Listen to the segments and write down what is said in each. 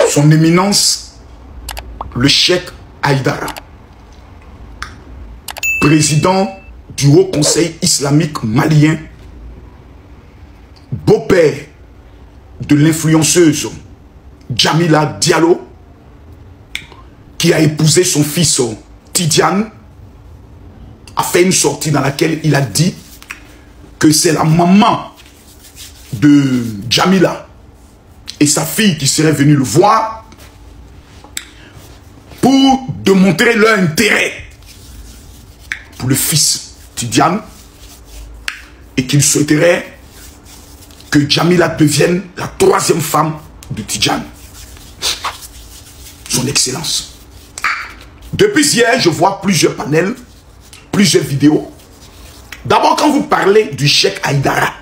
Son Éminence, le Cheikh Haïdara, président du Haut Conseil islamique malien, beau-père de l'influenceuse Jamila Diallo, qui a épousé son fils Tidiane, a fait une sortie dans laquelle il a dit que c'est la maman de Jamila et sa fille qui serait venue le voir pour démontrer leur intérêt pour le fils Tidiane et qu'il souhaiterait que Jamila devienne la troisième femme de Tidiane. Son Excellence. Depuis hier, je vois plusieurs panels, plusieurs vidéos. D'abord, quand vous parlez du Cheikh Haïdara,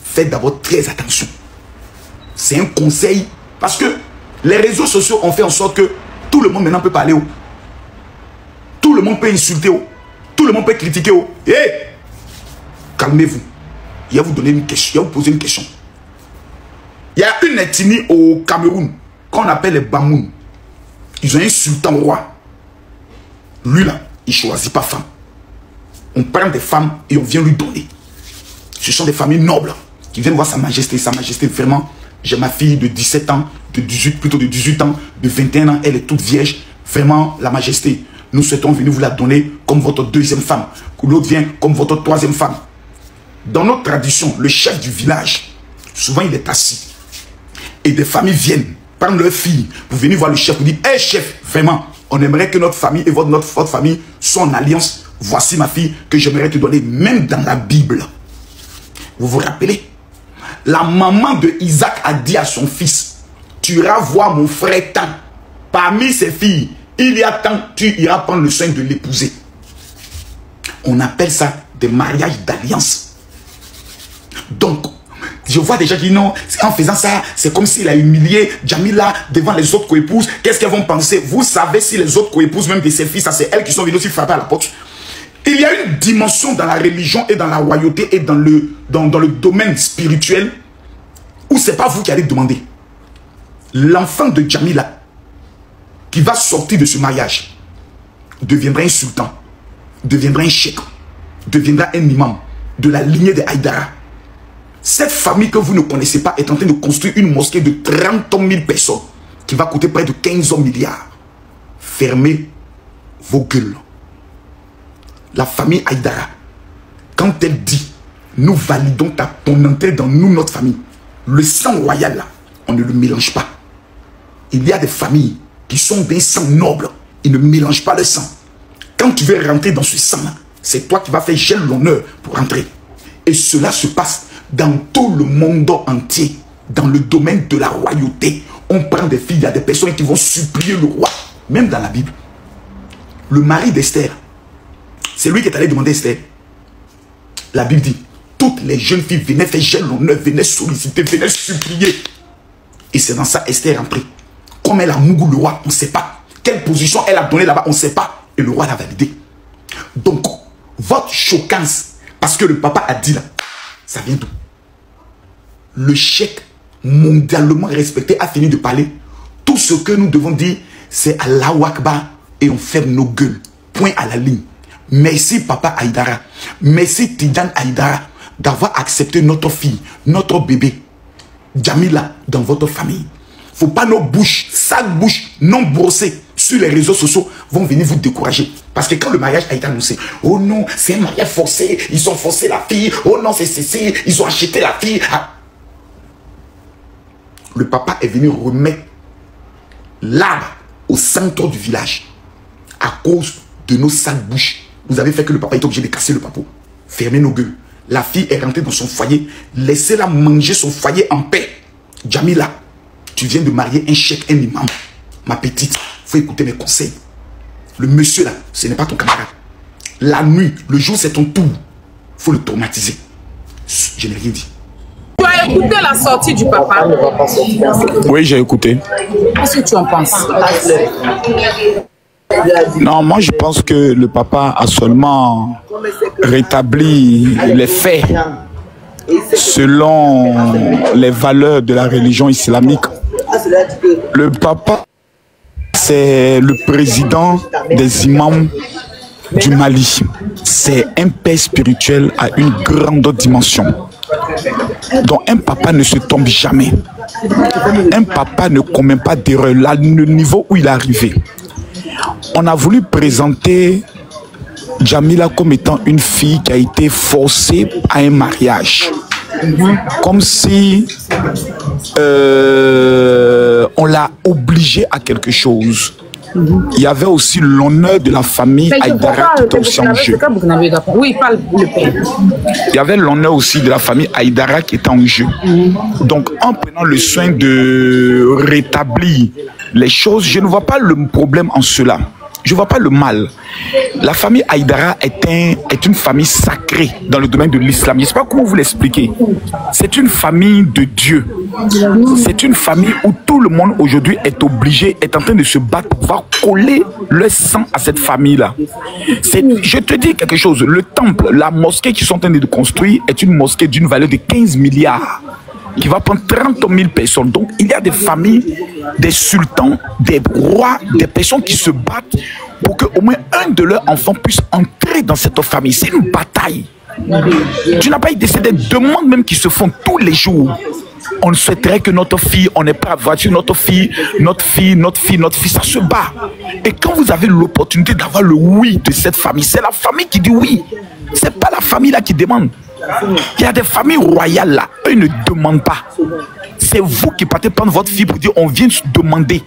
faites d'abord très attention. C'est un conseil, parce que les réseaux sociaux ont fait en sorte que tout le monde maintenant peut parler. Tout le monde peut insulter. Tout le monde peut critiquer. Calmez-vous. Il va vous donner une question. Il va vous poser une question. Il y a une ethnie au Cameroun qu'on appelle les Bamoun. Ils ont un sultan roi. Lui là, il ne choisit pas femme. On prend des femmes et on vient lui donner. Ce sont des familles nobles qui viennent voir sa majesté. Sa majesté, vraiment, j'ai ma fille de 17 ans, de 18 ans, de 21 ans. Elle est toute vierge. Vraiment, la majesté. Nous souhaitons venir vous la donner comme votre deuxième femme. Que l'autre vient comme votre troisième femme. Dans notre tradition, le chef du village, souvent il est assis. Et des familles viennent prendre leur fille pour venir voir le chef. Pour dire, hé chef, vraiment, on aimerait que notre famille et votre famille soient en alliance. Voici ma fille que j'aimerais te donner. Même dans la Bible. Vous vous rappelez? La maman de Isaac a dit à son fils, tu iras voir mon frère tant. Parmi ses filles, il y a tant, tu iras prendre le soin de l'épouser. On appelle ça des mariages d'alliance. Donc, je vois des gens qui disent non, en faisant ça, c'est comme s'il a humilié Jamila devant les autres coépouses. Qu'est-ce qu'elles vont penser? Vous savez si les autres coépouses, même de ses fils, c'est elles qui sont venues aussi frapper à la porte. Il y a une dimension dans la religion et dans la royauté et dans le domaine spirituel où c'est pas vous qui allez demander. L'enfant de Jamila qui va sortir de ce mariage deviendra un sultan, deviendra un cheikh, deviendra un imam de la lignée de Haïdara. Cette famille que vous ne connaissez pas est en train de construire une mosquée de 30 000 personnes qui va coûter près de 15 milliards. Fermez vos gueules. La famille Haïdara, quand elle dit nous validons ton entrée dans nous, notre famille, le sang royal là, on ne le mélange pas. Il y a des familles qui sont des sangs nobles, ils ne mélangent pas le sang. Quand tu veux rentrer dans ce sang là, c'est toi qui vas faire gel l'honneur pour rentrer. Et cela se passe dans tout le monde entier, dans le domaine de la royauté. On prend des filles, il y a des personnes qui vont supplier le roi, même dans la Bible. Le mari d'Esther, c'est lui qui est allé demander Esther. La Bible dit, toutes les jeunes filles venaient faire gel l'honneur, venaient solliciter, venaient supplier. Et c'est dans ça Esther est entrée. Comme elle a mougou le roi, on ne sait pas. Quelle position elle a donnée là-bas, on ne sait pas. Et le roi l'a validé. Donc, votre choquance, parce que le papa a dit là, ça vient d'où? Le cheikh mondialement respecté a fini de parler. Tout ce que nous devons dire, c'est Allahu Akbar et on ferme nos gueules. Point à la ligne. Merci Papa Haïdara. Merci Tidiane Haïdara d'avoir accepté notre fille, notre bébé, Jamila, dans votre famille. Faut pas nos bouches, sales bouches, non brossées sur les réseaux sociaux vont venir vous décourager. Parce que quand le mariage a été annoncé, oh non, c'est un mariage forcé, ils ont forcé la fille, oh non, c'est ceci, ils ont acheté la fille. Ah. Le papa est venu remettre l'arbre au centre du village à cause de nos sales bouches. Vous avez fait que le papa est obligé de casser le papeau. Fermez nos gueules. La fille est rentrée dans son foyer. Laissez-la manger son foyer en paix. Jamila, tu viens de marier un cheikh, un imam. Ma petite, il faut écouter mes conseils. Le monsieur là, ce n'est pas ton camarade. La nuit, le jour c'est ton tour. Il faut le traumatiser. Je n'ai rien dit. Tu as écouté la sortie du papa? Oui, j'ai écouté. Qu'est-ce que tu en penses? Non, moi je pense que le papa a seulement rétabli les faits selon les valeurs de la religion islamique. Le papa, c'est le président des imams du Mali. C'est un père spirituel à une grande dimension. Donc un papa ne se tombe jamais. Un papa ne commet pas d'erreur. Là, le niveau où il est arrivé. On a voulu présenter Djamila comme étant une fille qui a été forcée à un mariage. Comme si on l'a obligée à quelque chose. Il y avait aussi l'honneur de la famille Haïdara qui était aussi en jeu. Oui, parle le père. Il y avait l'honneur aussi de la famille Haïdara qui était en jeu. Donc, en prenant le soin de rétablir les choses, je ne vois pas le problème en cela. Je ne vois pas le mal. La famille Haïdara est une famille sacrée dans le domaine de l'islam. Je ne sais pas comment vous l'expliquer. C'est une famille de Dieu. C'est une famille où tout le monde aujourd'hui est obligé, est en train de se battre pour pouvoir coller le sang à cette famille-là. Je te dis quelque chose. Le temple, la mosquée qu'ils sont en train de construire est une mosquée d'une valeur de 15 milliards. Qui va prendre 30 000 personnes. Donc, il y a des familles, des sultans, des rois, des personnes qui se battent pour qu'au moins un de leurs enfants puisse entrer dans cette famille. C'est une bataille. Tu n'as pas eu des demandes même qui se font tous les jours. On souhaiterait que notre fille, on n'ait pas la voiture, notre fille, ça se bat. Et quand vous avez l'opportunité d'avoir le oui de cette famille, c'est la famille qui dit oui. C'est pas la famille là qui demande. Il y a des familles royales là, eux ne demandent pas. C'est vous qui partez prendre votre fille pour dire on vient demander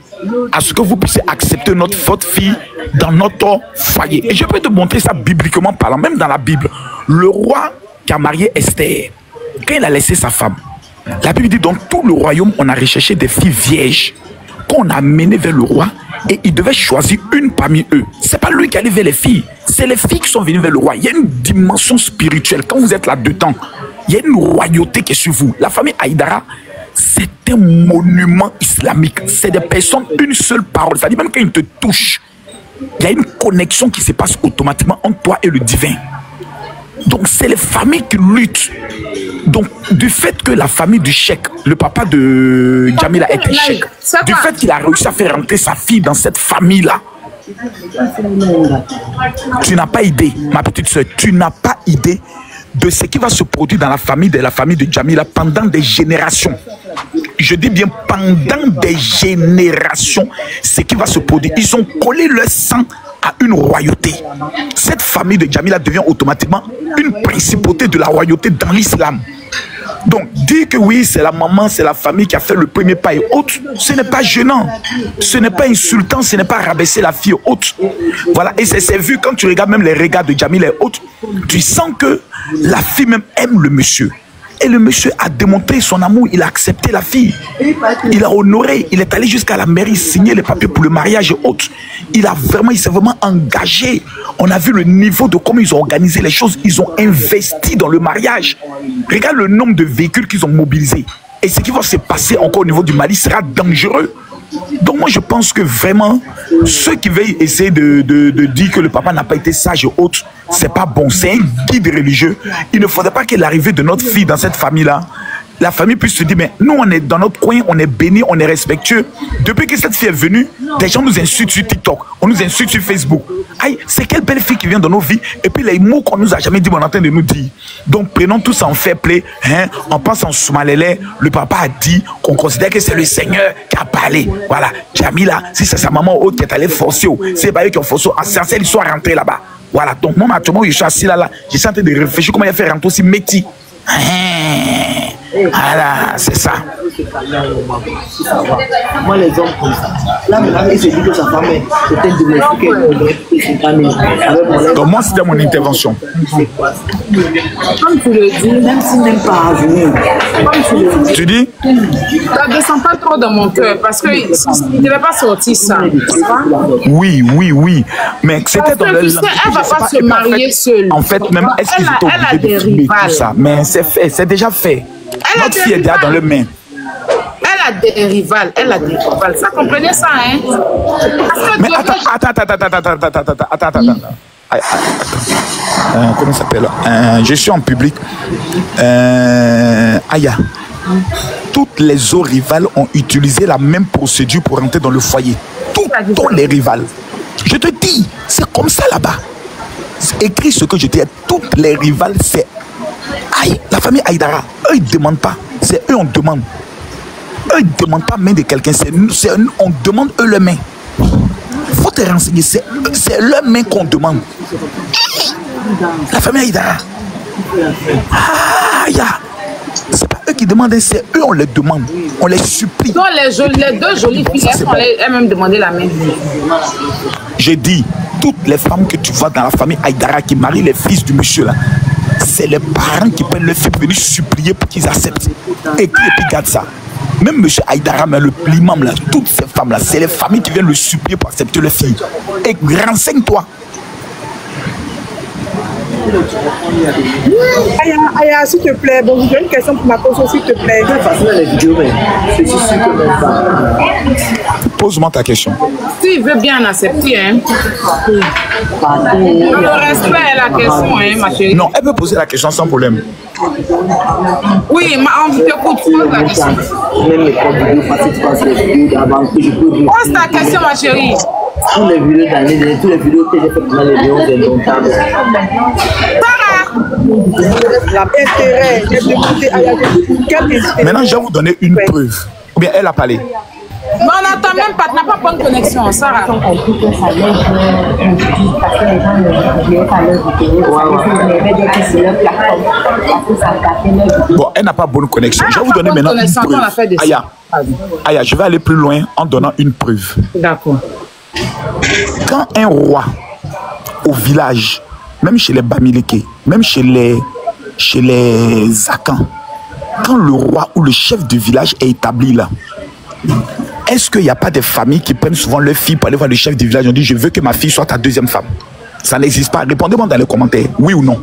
à ce que vous puissiez accepter votre fille dans notre foyer. Et je peux te montrer ça bibliquement parlant, même dans la Bible. Le roi qui a marié Esther, quand il a laissé sa femme, la Bible dit dans tout le royaume, on a recherché des filles vierges qu'on a amenées vers le roi et il devait choisir une parmi eux. C'est pas lui qui allait vers les filles, c'est les filles qui sont venues vers le roi. Il y a une dimension spirituelle. Quand vous êtes là-dedans, il y a une royauté qui est sur vous. La famille Haïdara, c'est un monument islamique. C'est des personnes, une seule parole. C'est-à-dire même quand ils te touchent, il y a une connexion qui se passe automatiquement entre toi et le divin. Donc c'est les familles qui luttent. Donc du fait que la famille du cheikh, le papa de Djamila était cheikh, du fait qu'il a réussi à faire rentrer sa fille dans cette famille-là, tu n'as pas idée, ma petite soeur, tu n'as pas idée de ce qui va se produire dans la famille de Djamila pendant des générations. Je dis bien pendant des générations, ce qui va se produire. Ils ont collé leur sang à une royauté. Cette famille de Djamila devient automatiquement une principauté de la royauté dans l'islam. Donc, dire que oui, c'est la maman, c'est la famille qui a fait le premier pas et autres, ce n'est pas gênant, ce n'est pas insultant, ce n'est pas rabaisser la fille et autres. Voilà, et c'est vu quand tu regardes même les regards de Djamila et autres, tu sens que la fille même aime le monsieur. Et le monsieur a démontré son amour, il a accepté la fille, il a honoré, il est allé jusqu'à la mairie signer les papiers pour le mariage et autres. Il s'est vraiment engagé. On a vu le niveau de comment ils ont organisé les choses, ils ont investi dans le mariage. Regarde le nombre de véhicules qu'ils ont mobilisés. Et ce qui va se passer encore au niveau du Mali sera dangereux. Donc moi je pense que vraiment ceux qui veulent essayer de dire que le papa n'a pas été sage et autres, c'est pas bon, c'est un guide religieux. Il ne faudrait pas que l'arrivée de notre fille dans cette famille là, la famille puisse se dire mais nous on est dans notre coin, on est béni, on est respectueux. Depuis que cette fille est venue, des gens nous insultent sur TikTok, on nous insulte sur Facebook. Aïe, c'est quelle belle fille qui vient dans nos vies. Et puis les mots qu'on nous a jamais dit, on est en train de nous dire. Donc prenons tout ça en fair play, hein, on pense en Soumalélé. Le papa a dit qu'on considère que c'est le Seigneur qui a parlé. Voilà, Djamila, si c'est sa maman ou autre qui est allée forcer, c'est pas eux qui ont forcé, c'est celle qui sont rentrés là-bas. Voilà, donc moi actuellement je suis assis là, je suis en train de réfléchir comment il a fait rentrer aussi Métis. Voilà, c'est ça. Moi, les hommes comme ça. Là, maintenant, il se dit que sa femme était domestiquée. Donc, moi, c'était mon intervention. Comme tu le dis, même s'il n'aime pas revenir. Tu dis? Ça ne descend pas trop dans mon cœur parce qu'il ne devait pas sortir ça. Oui. Mais c'était dans le. Elle ne va pas se marier seule. En fait, même, est-ce qu'ils étaient obligés de filmer tout ça? Mais c'est fait, c'est déjà fait. Notre fille est déjà dans le main. Elle a des rivales, Ça comprenait ça, hein? Mais attends. Comment ça s'appelle? Je suis en public. Aya. toutes les autres rivales ont utilisé la même procédure pour rentrer dans le foyer. Tous les rivales. Je te dis, c'est comme ça là-bas. Écris ce que je dis. Toutes les rivales, c'est aïe, la famille Aïdara. Eux, ils ne demandent pas. C'est eux, on demande. Eux, ils ne demandent pas main de quelqu'un. C'est nous, on demande eux le main. Faut te renseigner. C'est leur main qu'on demande. La famille Aïdara. Ah, c'est pas eux qui demandent, c'est eux, on les demande. On les supplie. Donc les deux jolies filles, elles-mêmes demandé la main. J'ai dit, toutes les femmes que tu vois dans la famille Aïdara qui marient les fils du monsieur là, c'est les parents qui prennent le fils pour venir supplier pour qu'ils acceptent. Et puis garde ça. Même monsieur Aïdara, mais l'imam là, toutes ces femmes là, c'est les familles qui viennent le supplier pour accepter le fils. Et renseigne-toi. Aya, s'il te plaît, bon, j'ai une question pour ma cause, s'il te plaît. Pose-moi ta question. Tu veux bien accepter, hein? Le respect est la question, hein, ma chérie. Non, elle peut poser la question sans problème. Oui, on t'écoute, pose la question. Pose ta question, ma chérie. Tous les vidéos d'année, tous les vidéos que j'ai fait pendant les vidéos indomptables. Maintenant, je vais vous donner une preuve. Ou bien elle a parlé. Non, on n'entend même pas, tu n'as pas bonne connexion, Sarah. Bon, elle n'a pas bonne connexion. Je vais vous donner maintenant une preuve. Aya, je vais aller plus loin en donnant une preuve. D'accord. Quand un roi au village, même chez les Bamileke, même chez les Akans, quand le roi ou le chef du village est établi là, est-ce qu'il n'y a pas des familles qui prennent souvent leur fille pour aller voir le chef du village? On dit, je veux que ma fille soit ta deuxième femme. Ça n'existe pas. Répondez-moi dans les commentaires, oui ou non.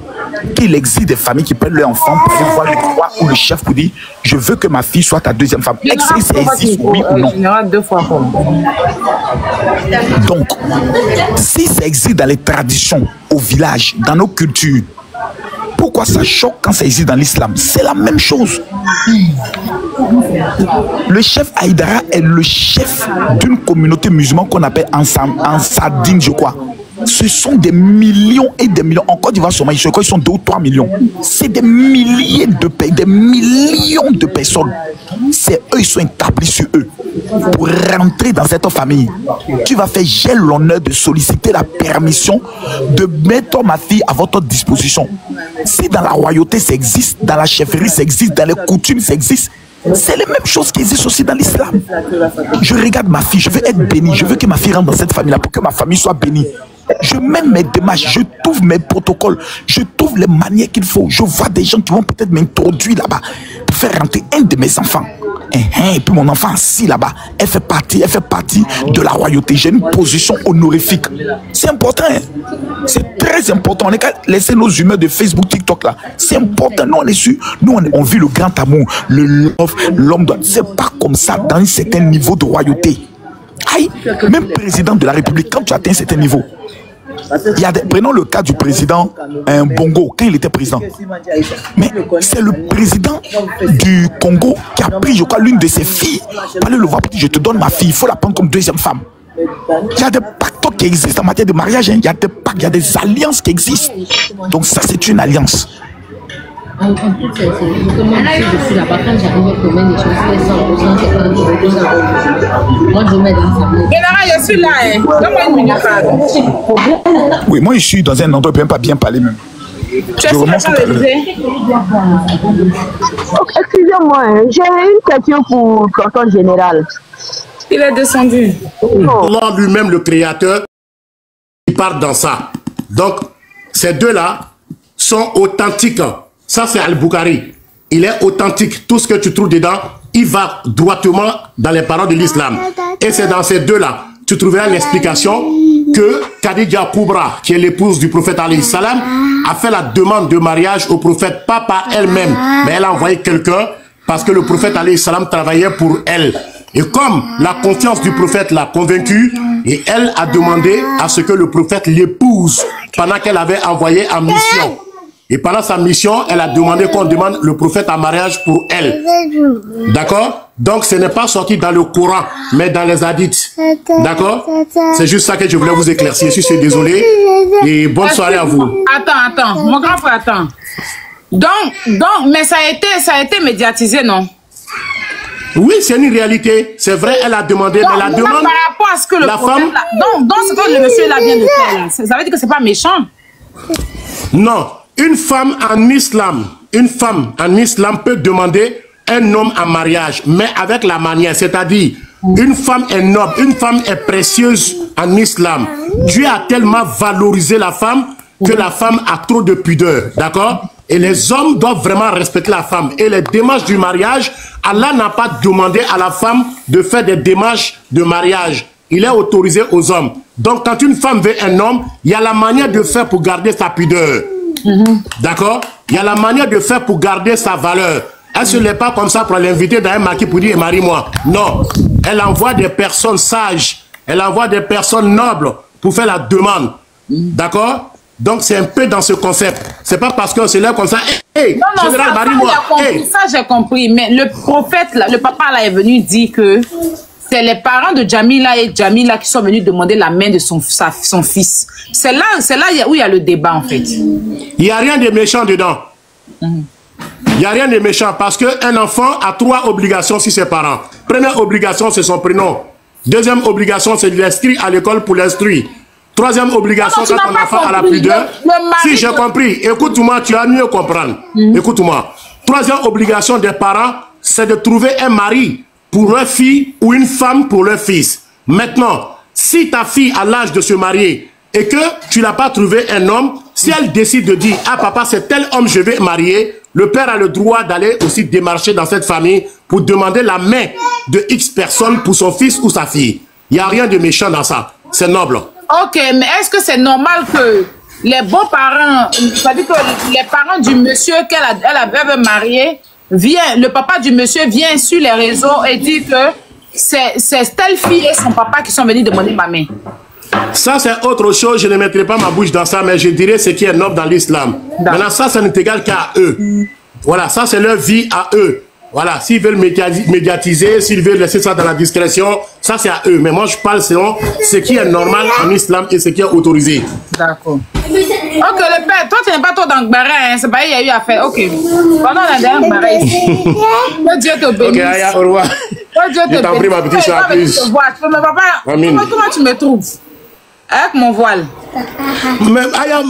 Qu'il existe des familles qui prennent leur enfant pour aller voir le roi ou le chef pour dire, je veux que ma fille soit ta deuxième femme. Est-ce que ça existe, oui ou non? Deux fois. Donc, si ça existe dans les traditions, au village, dans nos cultures, pourquoi ça choque quand ça existe dans l'islam? C'est la même chose. Le chef Aïdara est le chef d'une communauté musulmane qu'on appelle Ansadine, je crois. Ce sont des millions et des millions. En Côte d'Ivoire, je crois qu'ils sont 2 ou 3 millions. C'est des milliers de pays, des millions de personnes. C'est eux, ils sont établis sur eux. Pour rentrer dans cette famille, tu vas faire, j'ai l'honneur de solliciter la permission de mettre ma fille à votre disposition. Si dans la royauté ça existe, dans la chefferie ça existe, dans les coutumes ça existe, c'est les mêmes choses qui existent aussi dans l'islam. Je regarde ma fille, je veux être béni, je veux que ma fille rentre dans cette famille-là pour que ma famille soit bénie. Je mène mes démarches, je trouve mes protocoles, je trouve les manières qu'il faut. Je vois des gens qui vont peut-être m'introduire là-bas pour faire rentrer un de mes enfants. Et puis mon enfant assis là-bas, elle fait partie de la royauté. J'ai une position honorifique. C'est important, hein? C'est très important. On n'est qu'à laisser nos humeurs de Facebook, TikTok là. C'est important. Nous on est sûr. Nous on vit le grand amour, le love, l'homme doit. C'est pas comme ça dans un certain niveau de royauté. Aïe, même président de la République, quand tu atteins un certain niveau. Prenons le cas du président Bongo, quand il était président. Mais c'est le président du Congo qui a pris, je crois, l'une de ses filles. Pour aller le voir, je te donne ma fille, il faut la prendre comme deuxième femme. Il y a des pactes qui existent en matière de mariage, hein. Il y a des pactes, il y a des alliances qui existent. Donc ça, c'est une alliance. En toute sincérité, comme moi je suis là-bas, quand j'arrive à commettre des choses, c'est 100%, c'est 100%. Moi je mets dans sa main. Général, je suis là, hein. Donne-moi une minute, pardon. Oui, moi je suis dans un endroit, je ne peux même pas bien parler même. Tu es sur la salle de disais? Excusez-moi, j'ai une question pour tonton général. Il est descendu. Allah lui-même, le créateur, il part dans ça. Donc, ces deux-là sont authentiques. Ça, c'est Al-Bukhari. Il est authentique. Tout ce que tu trouves dedans, il va droitement dans les paroles de l'islam. Et c'est dans ces deux-là, tu trouveras l'explication que Khadija Kubra, qui est l'épouse du prophète alayhi salam, a fait la demande de mariage au prophète, pas par elle-même, mais elle a envoyé quelqu'un parce que le prophète alayhi salam travaillait pour elle. Et comme la confiance du prophète l'a convaincue, et elle a demandé à ce que le prophète l'épouse pendant qu'elle avait envoyé en mission. Et pendant sa mission, elle a demandé qu'on demande le prophète en mariage pour elle. D'accord? Donc, ce n'est pas sorti dans le Coran, mais dans les hadiths. D'accord? C'est juste ça que je voulais vous éclaircir. Je suis désolé. Et bonne soirée à vous. Attends. Mon grand frère, attends. Donc, mais ça a été médiatisé, non? Oui, c'est une réalité. C'est vrai, elle a demandé, mais la demande... Par rapport à ce que le la prophète... femme... Donc, ce que le monsieur là vient de faire, là, ça veut dire que c'est pas méchant? Non. Une femme en islam peut demander un homme en mariage, mais avec la manière, c'est-à-dire, une femme est noble, une femme est précieuse en islam. Dieu a tellement valorisé la femme que la femme a trop de pudeur, d'accord? Et les hommes doivent vraiment respecter la femme. Et les démarches du mariage, Allah n'a pas demandé à la femme de faire des démarches de mariage. Il est autorisé aux hommes. Donc, quand une femme veut un homme, il y a la manière de faire pour garder sa pudeur. D'accord? Il y a la manière de faire pour garder sa valeur. Elle se lève pas comme ça pour l'inviter dans un maquis pour dire marie-moi. Non. Elle envoie des personnes sages. Elle envoie des personnes nobles pour faire la demande. D'accord? Donc c'est un peu dans ce concept. C'est pas parce qu'on se lève comme ça. Hey, non, général, marie-moi. Ça j'ai compris. Mais le prophète, là, le papa là est venu dire que c'est les parents de Jamila et Jamila qui sont venus demander la main de son fils. C'est là où il y a le débat en fait. Il n'y a rien de méchant dedans. Il n'y a rien de méchant parce qu'un enfant a 3 obligations sur ses parents. Première obligation, c'est son prénom. Deuxième obligation, c'est de l'inscrire à l'école pour l'instruire. Troisième obligation, quand ton enfant a la pudeur. Si j'ai compris, écoute-moi, tu vas mieux comprendre. Écoute-moi. Troisième obligation des parents, c'est de trouver un mari pour leur fille ou une femme pour leur fils. Maintenant, si ta fille a l'âge de se marier et que tu n'as pas trouvé un homme, si elle décide de dire « Ah papa, c'est tel homme je vais marier », le père a le droit d'aller aussi démarcher dans cette famille pour demander la main de X personnes pour son fils ou sa fille. Il n'y a rien de méchant dans ça. C'est noble. Ok, mais est-ce que c'est normal que les bons parents, c'est-à-dire que les parents du monsieur qu'elle avait marié, le papa du monsieur vient sur les réseaux et dit que c'est telle fille et son papa qui sont venus demander ma main? Ça, c'est autre chose. Je ne mettrai pas ma bouche dans ça, mais je dirais ce qui est noble dans l'islam. Maintenant, ça n'est égal qu'à eux. Voilà, ça, c'est leur vie à eux. Voilà, s'ils veulent médiatiser, s'ils veulent laisser ça dans la discrétion, ça, c'est à eux. Mais moi, je parle selon ce qui est normal en islam et ce qui est autorisé. D'accord. Ok, le père, toi, tu n'es pas trop dans le barré, hein? C'est pas, il y a eu à faire. Ok. Pendant la dernière barré ici. Que Dieu te bénisse. Ok, Aya, au revoir. Que Dieu te bénisse. Je t'en prie, ma petite soeur, plus. Mais papa, comment tu me trouves? Avec mon voile. Mais Aya,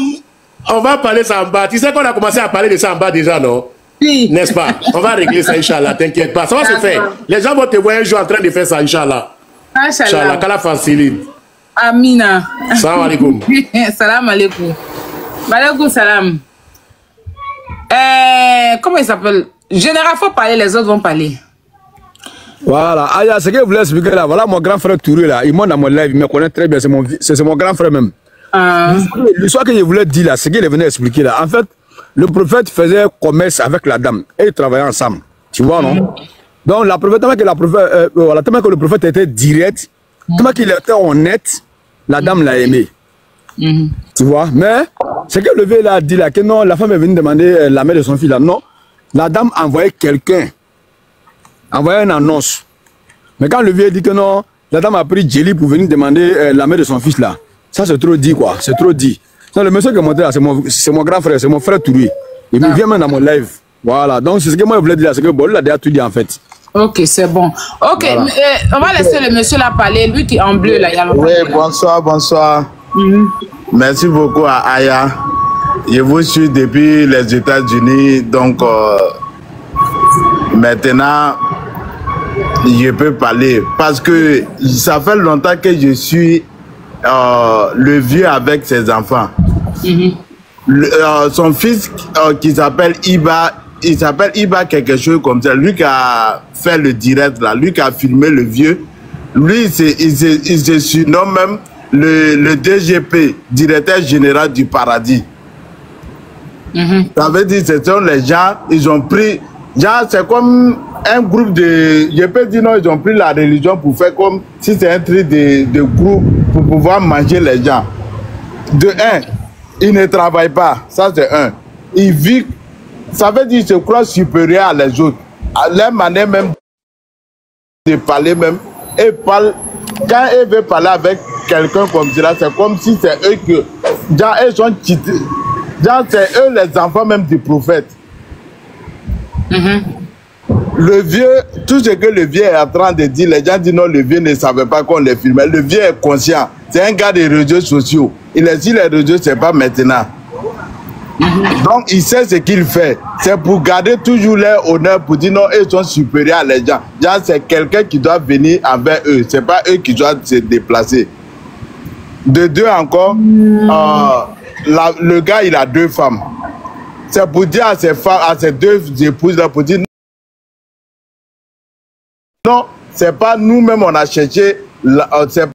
on va parler ça en bas. Tu sais qu'on a commencé à parler de ça en bas déjà, non? Oui. N'est-ce pas? On va régler ça, Inch'Allah, t'inquiète pas. Ça va se faire. Les gens vont te voir un jour en train de faire ça, Inch'Allah. Inch'Allah, qu'Allah facilite. Amina. Salam alaikum. Salam alaikum. Malaikum salam. Comment il s'appelle? Général, faut parler, les autres vont parler. Voilà, Aya, ce que je voulais expliquer là, voilà mon grand frère Touré là, il monte dans mon live, il me connaît très bien, c'est mon grand frère même. L'histoire que je voulais dire là, ce qu'il est venu expliquer là, en fait, le prophète faisait commerce avec la dame et ils travaillaient ensemble, tu vois non? Donc tellement que le prophète était direct, tellement qu'il était honnête, la dame l'a aimé. Tu vois, mais ce que le vieux là dit là, que non, la femme est venue demander la main de son fils là, non, la dame envoyait quelqu'un. Envoyer une annonce. Mais quand le vieux dit que non, la dame a pris Jelly pour venir demander la main de son fils là. Ça c'est trop dit quoi, c'est trop dit. Non, le monsieur qui est monté là, c'est mon grand frère, c'est mon frère Touré. Il me vient même dans mon live. Voilà, donc c'est ce que moi je voulais dire, c'est que bon, il a déjà tout dit en fait. Ok, c'est bon. Ok, voilà. On va laisser le monsieur là parler, lui qui est en bleu là. Oui, bonsoir, bonsoir. Merci beaucoup à Aya. Je vous suis depuis les États-Unis, donc maintenant je peux parler parce que ça fait longtemps que je suis le vieux avec ses enfants. Son fils qui s'appelle Iba, il s'appelle Iba quelque chose comme ça, lui qui a fait le direct là, lui qui a filmé le vieux, lui il se surnomme même le DGP, directeur général du paradis. Ça veut dire que ce sont les gens, ils ont pris, c'est comme un groupe de, je peux dire non, ils ont pris la religion pour faire comme si c'est un truc de groupe pour pouvoir manger les gens. De un, ils ne travaillent pas, ça c'est un. il vit, ça veut dire qu'il se croit supérieur à les autres. À leur manière même de parler même, et parle, quand elle veut parler avec quelqu'un comme cela, c'est comme si c'est eux que, genre, eux sont quittés, genre, c'est eux les enfants même du prophète. Le vieux, tout ce que le vieux est en train de dire, les gens disent non, le vieux ne savait pas qu'on les filmait. Le vieux est conscient. C'est un gars des réseaux sociaux. Il est sur les réseaux, c'est pas maintenant. Donc, il sait ce qu'il fait. C'est pour garder toujours leur honneur, pour dire non, ils sont supérieurs à les gens. Genre, c'est quelqu'un qui doit venir envers eux. C'est pas eux qui doivent se déplacer. De deux encore, le gars, il a 2 femmes. C'est pour dire à ses femmes, à ses 2 épouses-là, pour dire non, c'est pas nous-mêmes, on a cherché, c'est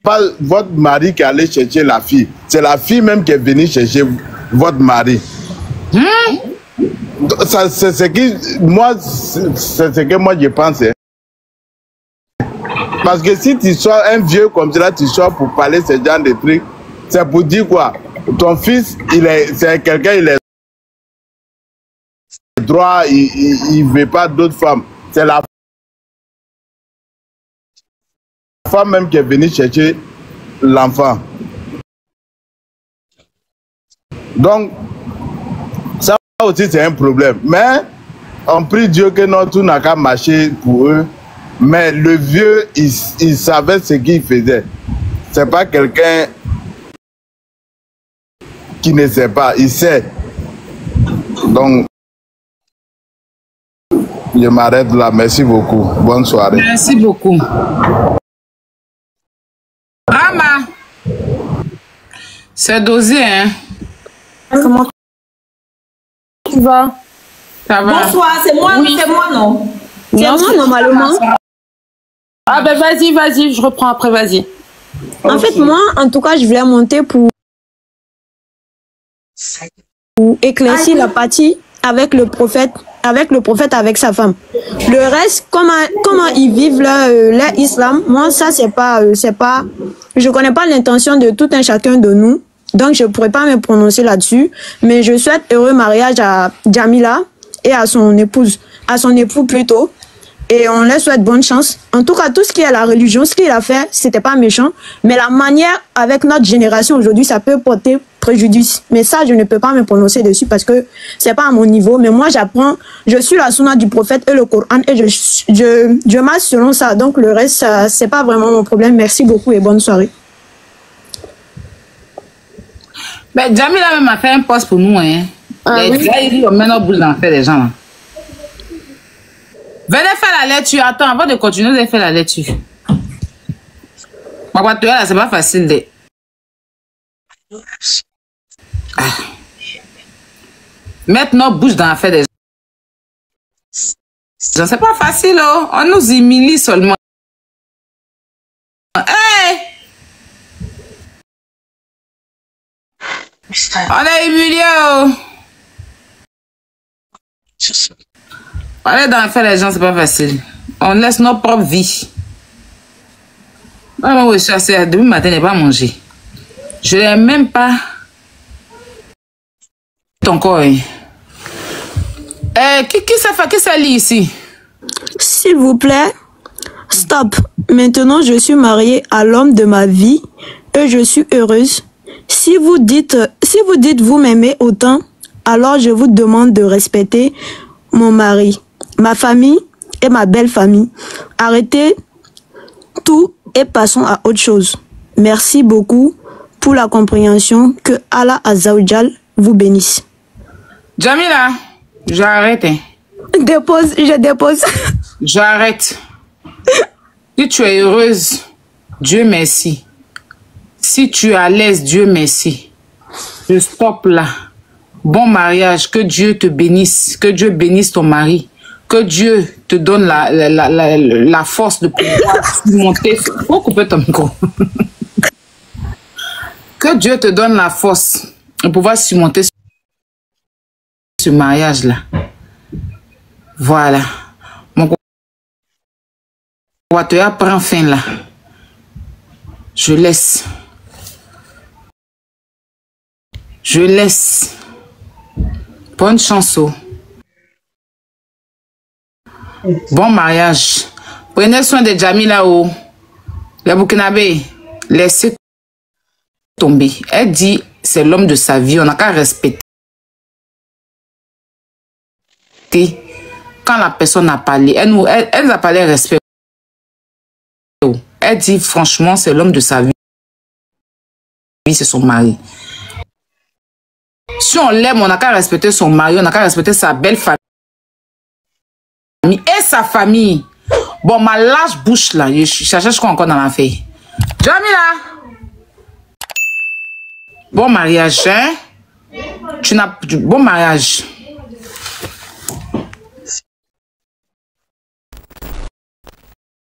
pas votre mari qui est allé chercher la fille, c'est la fille même qui est venue chercher votre mari. C'est ce que moi je pense. Parce que si tu sois un vieux comme cela, tu sois pour parler ce genre de trucs, c'est pour dire quoi? Ton fils, c'est quelqu'un, il est droit, il ne veut pas d'autres femmes. C'est la femme même qui est venue chercher l'enfant. Donc, ça aussi c'est un problème. Mais on prie Dieu que non, tout n'a qu'à marcher pour eux. Mais le vieux, il savait ce qu'il faisait. C'est pas quelqu'un qui ne sait pas, il sait. Donc, je m'arrête là. Merci beaucoup. Bonne soirée. Merci beaucoup. Rama, c'est dosé, hein? Comment tu vas? Ça va? Bonsoir, c'est moi, oui. C'est moi, non? C'est moi, normalement. Ah ben vas-y, je reprends après, vas-y. En fait, moi, en tout cas, je voulais monter pour éclaircir la partie avec le prophète, avec sa femme. Le reste, comment ils vivent leur islam, moi, ça, c'est pas, je connais pas l'intention de tout un chacun de nous, donc je pourrais pas me prononcer là-dessus, mais je souhaite heureux mariage à Jamila et à son épouse, à son époux plutôt. Et on leur souhaite bonne chance. En tout cas, tout ce qui est la religion, ce qu'il a fait, c'était pas méchant. Mais la manière, avec notre génération aujourd'hui, ça peut porter préjudice. Mais ça, je ne peux pas me prononcer dessus parce que c'est pas à mon niveau. Mais moi, j'apprends, je suis la sunna du prophète et le Coran et je marche selon ça. Donc, le reste, c'est pas vraiment mon problème. Merci beaucoup et bonne soirée. Mais Jamila même a fait un poste pour nous, hein. Les gars, ils ont maintenant boule d'en faire des gens, là. Venez faire la lecture. Attends, avant de continuer, venez faire la lecture. Ma voiture, là, c'est pas facile. Mettre nos bouches dans l'affaire des gens. C'est pas facile, oh. On nous humilie seulement. Hey! On est humilié, oh. Aller dans l'affaire des gens, c'est pas facile. On laisse nos propres vies. Moi, je suis assez, depuis le matin, je n'ai pas mangé. Je n'ai même pas ton corps. Qui ça lit ici? S'il vous plaît, stop. Maintenant, je suis mariée à l'homme de ma vie et je suis heureuse. Si vous dites vous m'aimez autant, alors je vous demande de respecter mon mari, ma famille et ma belle famille. Arrêtez tout et passons à autre chose. Merci beaucoup pour la compréhension. Que Allah Azzawajal vous bénisse. Jamila, j'arrête. Dépose, je dépose. J'arrête. Si tu es heureuse, Dieu merci. Si tu es à l'aise, Dieu merci. Je stoppe là. Bon mariage, que Dieu te bénisse, que Dieu bénisse ton mari, que Dieu te donne la force de pouvoir surmonter. Faut couper ton micro. Que Dieu te donne la force de pouvoir surmonter ce mariage-là. Voilà. Mon voiture prend fin là. Je laisse. Je laisse. Bonne chance. Bon mariage. Prenez soin de Jamila. Les Burkinabés, laissez tomber. Elle dit, c'est l'homme de sa vie. On n'a qu'à respecter. Quand la personne a parlé, elle nous a parlé respect. Elle dit, franchement, c'est l'homme de sa vie. C'est son mari. Si on l'aime, on n'a qu'à respecter son mari, on n'a qu'à respecter sa belle famille et sa famille. Bon, ma lâche bouche là, je cherche quoi encore dans la feuille. Jamila! Bon mariage, hein? Bon mariage.